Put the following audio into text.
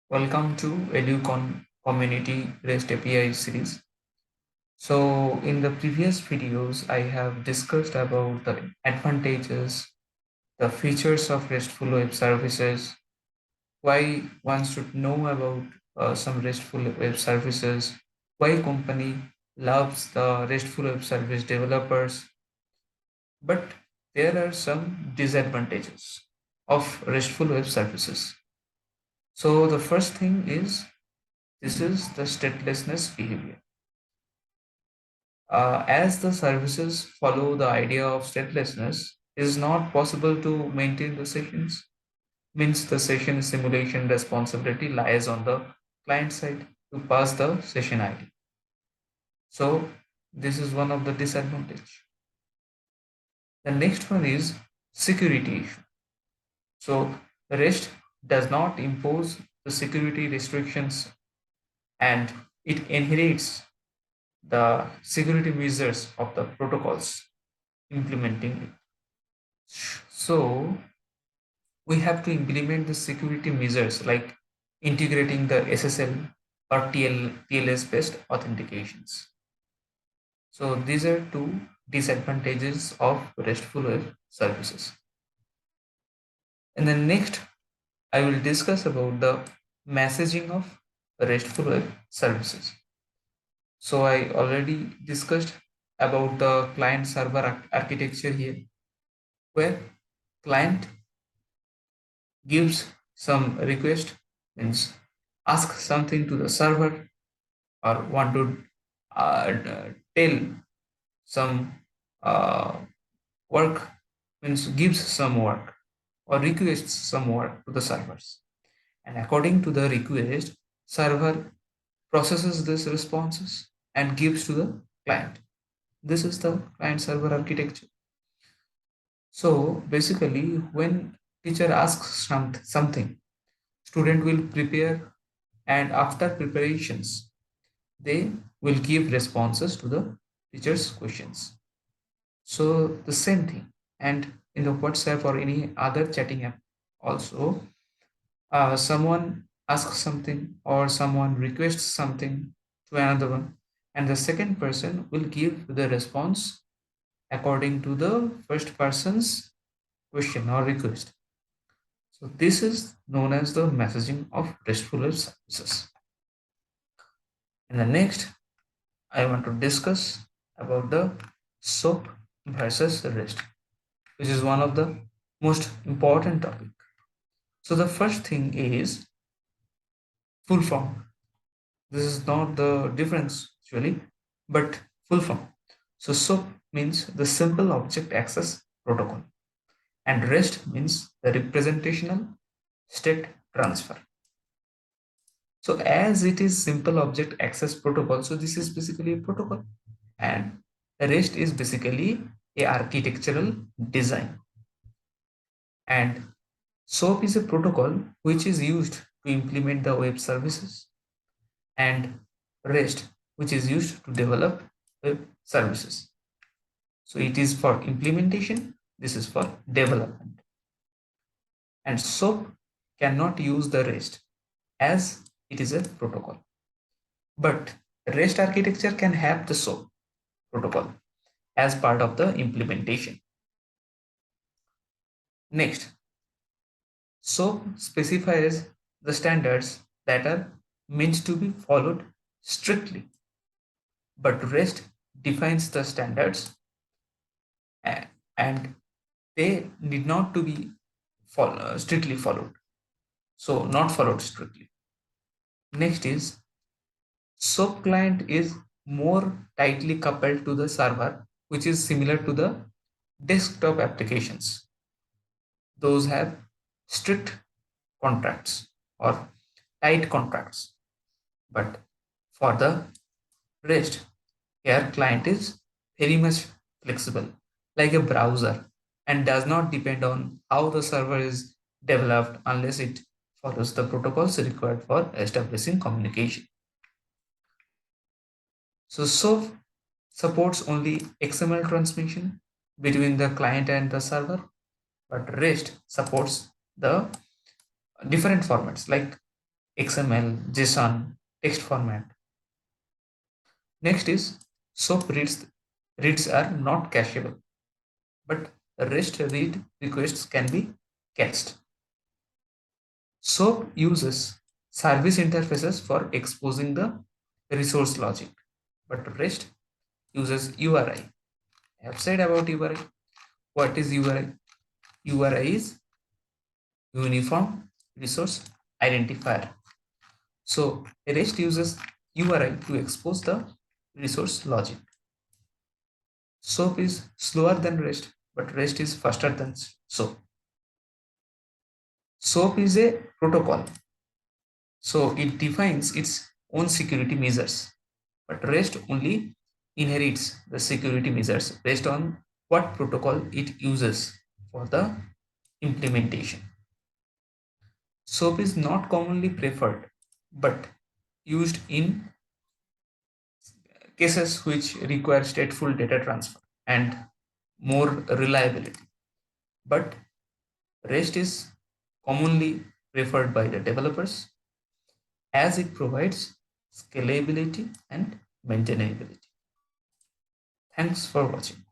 Welcome to Educon Community REST API series. So, in the previous videos, I have discussed about the advantages, the features of RESTful web services, why one should know about some RESTful web services, why company loves the RESTful web service developers, but there are some disadvantages of RESTful web services. So, the first thing is this is the statelessness behavior. As the services follow the idea of statelessness, it is not possible to maintain the sessions. Means the session simulation responsibility lies on the client side to pass the session ID. So this is one of the disadvantage. The next one is security issue. So REST does not impose the security restrictions and it inherits the security measures of the protocols implementing it. So we have to implement the security measures like integrating the SSL or TLS based authentications. So these are two disadvantages of RESTful web services. And then next, I will discuss about the messaging of RESTful web services. So I already discussed about the client server architecture here, where client gives some request, means ask something to the server or want to tell some work, means gives some work or requests some work to the servers, and according to the request, server processes these responses and gives to the client. This is the client server architecture. So basically, when teacher asks something, student will prepare, and after preparations they will give responses to the teacher's questions. So the same thing, and in the WhatsApp or any other chatting app also, someone asks something or someone requests something to another one, and the second person will give the response according to the first person's question or request. So this is known as the messaging of RESTful web services. And the next, I want to discuss about the SOAP versus REST, which is one of the most important topic. So the first thing is full form. This is not the difference actually, but full form. So SOAP means the simple object access protocol, and REST means the representational state transfer. So as it is simple object access protocol, so this is basically a protocol, and REST is basically a architectural design. And SOAP is a protocol which is used to implement the web services, and REST which is used to develop web services. So it is for implementation, this is for development. And SOAP cannot use the REST as it is a protocol. But REST architecture can have the SOAP protocol as part of the implementation. Next, SOAP specifies the standards that are meant to be followed strictly, but REST defines the standards and they need not to be strictly followed. So not followed strictly. Next is SOAP client is more tightly coupled to the server, which is similar to the desktop applications. Those have strict contracts or tight contracts. But for the REST, here client is very much flexible, like a browser, and does not depend on how the server is developed unless it follows the protocols required for establishing communication. So SOAP supports only XML transmission between the client and the server, but REST supports the different formats like XML, JSON, text format. Next is SOAP reads are not cacheable, but REST read requests can be cached. SOAP uses service interfaces for exposing the resource logic, but REST uses URI. I have said about URI. What is URI? URI is Uniform Resource Identifier. So REST uses URI to expose the resource logic. SOAP is slower than REST, but REST is faster than SOAP. SOAP is a protocol, so it defines its own security measures, but REST only inherits the security measures based on what protocol it uses for the implementation. SOAP is not commonly preferred, but used in cases which require stateful data transfer and more reliability. But REST is commonly preferred by the developers as it provides scalability and maintainability. Thanks for watching.